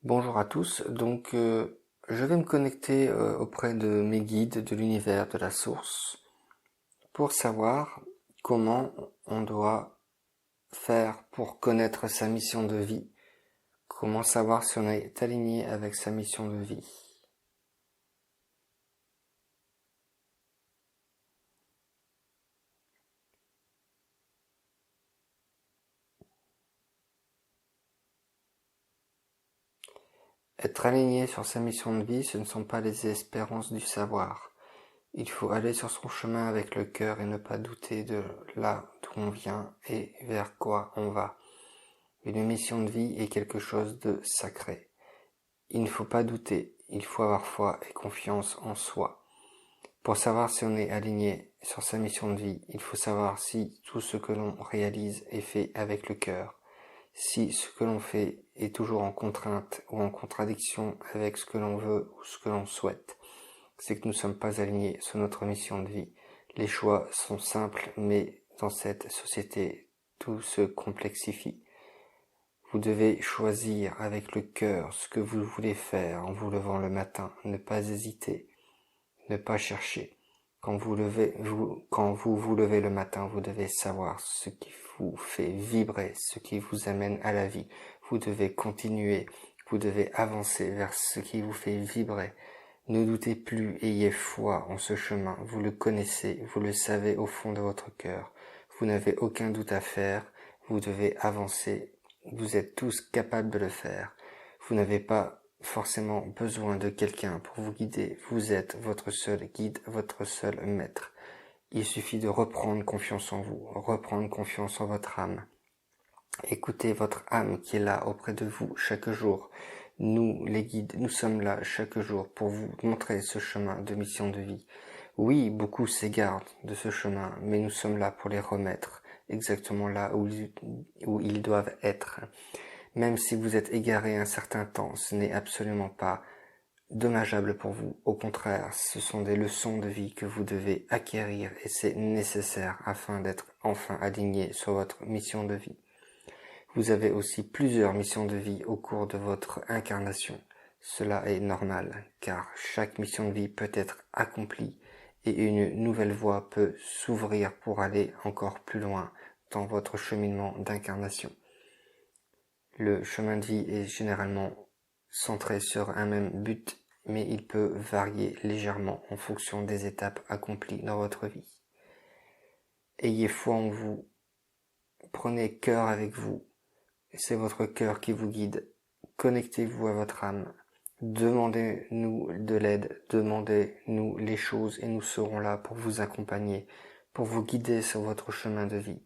Bonjour à tous, je vais me connecter auprès de mes guides de l'univers de la source pour savoir comment on doit faire pour connaître sa mission de vie, comment savoir si on est aligné avec sa mission de vie. Être aligné sur sa mission de vie, ce ne sont pas les espérances du savoir. Il faut aller sur son chemin avec le cœur et ne pas douter de là d'où on vient et vers quoi on va. Une mission de vie est quelque chose de sacré. Il ne faut pas douter, il faut avoir foi et confiance en soi. Pour savoir si on est aligné sur sa mission de vie, il faut savoir si tout ce que l'on réalise est fait avec le cœur, si ce que l'on fait est toujours en contrainte ou en contradiction avec ce que l'on veut ou ce que l'on souhaite. C'est que nous ne sommes pas alignés sur notre mission de vie. Les choix sont simples, mais dans cette société, tout se complexifie. Vous devez choisir avec le cœur ce que vous voulez faire en vous levant le matin, ne pas hésiter, ne pas chercher. Quand vous vous levez le matin, vous devez savoir ce qui vous fait vibrer, ce qui vous amène à la vie. Vous devez continuer, vous devez avancer vers ce qui vous fait vibrer. Ne doutez plus, ayez foi en ce chemin, vous le connaissez, vous le savez au fond de votre cœur. Vous n'avez aucun doute à faire, vous devez avancer. Vous êtes tous capables de le faire. Vous n'avez pas forcément besoin de quelqu'un pour vous guider. Vous êtes votre seul guide, votre seul maître. Il suffit de reprendre confiance en vous, reprendre confiance en votre âme. Écoutez votre âme qui est là auprès de vous chaque jour. Nous, les guides, nous sommes là chaque jour pour vous montrer ce chemin de mission de vie. Oui, beaucoup s'égarent de ce chemin, mais nous sommes là pour les remettre exactement là où ils doivent être. Même si vous êtes égaré un certain temps, ce n'est absolument pas dommageable pour vous. Au contraire, ce sont des leçons de vie que vous devez acquérir et c'est nécessaire afin d'être enfin aligné sur votre mission de vie. Vous avez aussi plusieurs missions de vie au cours de votre incarnation. Cela est normal, car chaque mission de vie peut être accomplie et une nouvelle voie peut s'ouvrir pour aller encore plus loin dans votre cheminement d'incarnation. Le chemin de vie est généralement centré sur un même but, mais il peut varier légèrement en fonction des étapes accomplies dans votre vie. Ayez foi en vous, prenez cœur avec vous, c'est votre cœur qui vous guide, connectez-vous à votre âme, demandez-nous de l'aide, demandez-nous les choses et nous serons là pour vous accompagner, pour vous guider sur votre chemin de vie.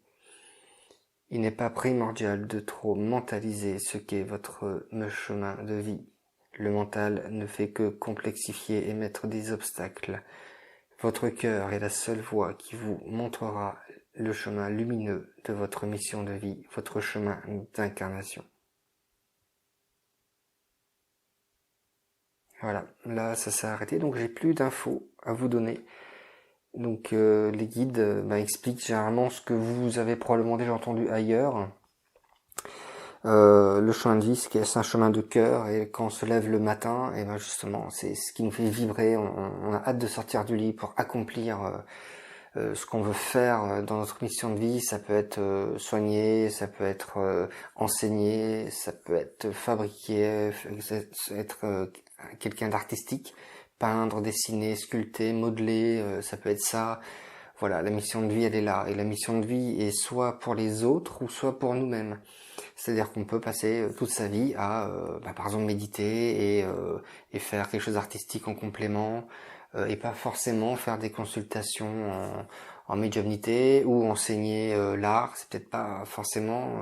Il n'est pas primordial de trop mentaliser ce qu'est votre chemin de vie. Le mental ne fait que complexifier et mettre des obstacles. Votre cœur est la seule voie qui vous montrera le chemin lumineux de votre mission de vie, votre chemin d'incarnation. Voilà, là ça s'est arrêté, donc j'ai plus d'infos à vous donner. Donc les guides expliquent généralement ce que vous avez probablement déjà entendu ailleurs. Le chemin de vie, c'est un chemin de cœur, et quand on se lève le matin, et justement, c'est ce qui nous fait vibrer. On a hâte de sortir du lit pour accomplir ce qu'on veut faire dans notre mission de vie. Ça peut être soigner, ça peut être enseigner, ça peut être fabriquer, être quelqu'un d'artistique, peindre, dessiner, sculpter, modeler, ça peut être ça. Voilà, la mission de vie, elle est là. Et la mission de vie est soit pour les autres ou soit pour nous-mêmes. C'est-à-dire qu'on peut passer toute sa vie à, par exemple, méditer et faire quelque chose d'artistique en complément, et pas forcément faire des consultations en médiumnité ou enseigner l'art. C'est peut-être pas forcément...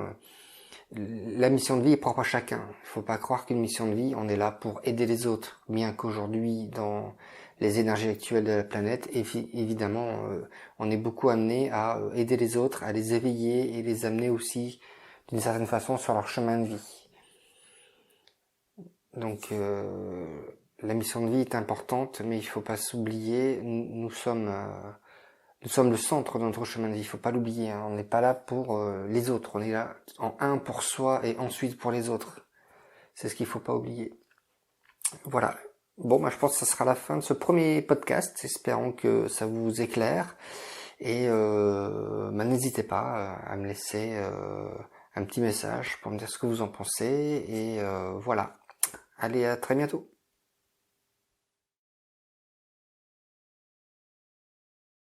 La mission de vie est propre à chacun. Il faut pas croire qu'une mission de vie, on est là pour aider les autres. Bien qu'aujourd'hui, dans les énergies actuelles de la planète, évidemment, on est beaucoup amené à aider les autres, à les éveiller et les amener aussi d'une certaine façon sur leur chemin de vie. Donc la mission de vie est importante, mais il faut pas s'oublier, nous sommes le centre de notre chemin de vie, il faut pas l'oublier, hein. On n'est pas là pour les autres, on est là en un pour soi et ensuite pour les autres. C'est ce qu'il faut pas oublier. Voilà. Bon, je pense que ça sera la fin de ce premier podcast. Espérons que ça vous éclaire. Et n'hésitez pas à me laisser un petit message pour me dire ce que vous en pensez. Et voilà. Allez, à très bientôt.